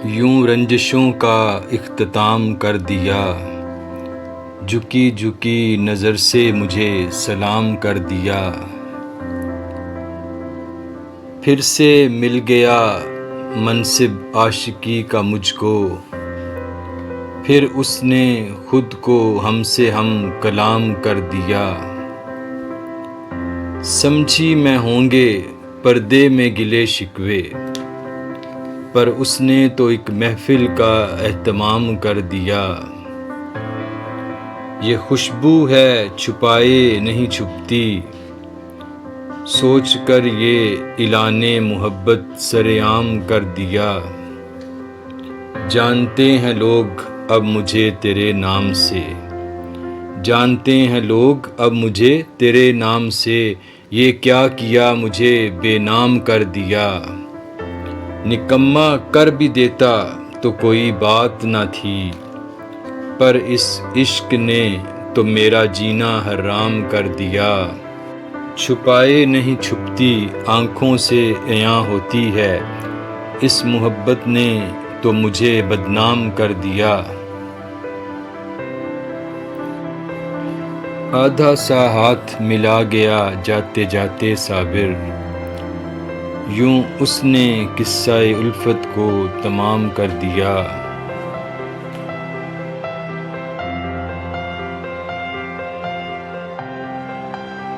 یوں رنجشوں کا اختتام کر دیا، جھکی جھکی نظر سے مجھے سلام کر دیا۔ پھر سے مل گیا منصب عاشقی کا مجھ کو، پھر اس نے خود کو ہم سے ہم کلام کر دیا۔ سمجھی میں ہوں گے پردے میں گلے شکوے، پر اس نے تو ایک محفل کا اہتمام کر دیا۔ یہ خوشبو ہے چھپائے نہیں چھپتی، سوچ کر یہ اعلان محبت سرِ عام کر دیا۔ جانتے ہیں لوگ اب مجھے تیرے نام سے، جانتے ہیں لوگ اب مجھے تیرے نام سے، یہ کیا کیا مجھے بے نام کر دیا۔ نکما کر بھی دیتا تو کوئی بات نہ تھی، پر اس عشق نے تو میرا جینا حرام کر دیا۔ چھپائے نہیں چھپتی آنکھوں سے عیاں ہوتی ہے، اس محبت نے تو مجھے بدنام کر دیا۔ آدھا سا ہاتھ ملا گیا جاتے جاتے صابر، یوں اس نے قصہ الفت کو تمام کر دیا۔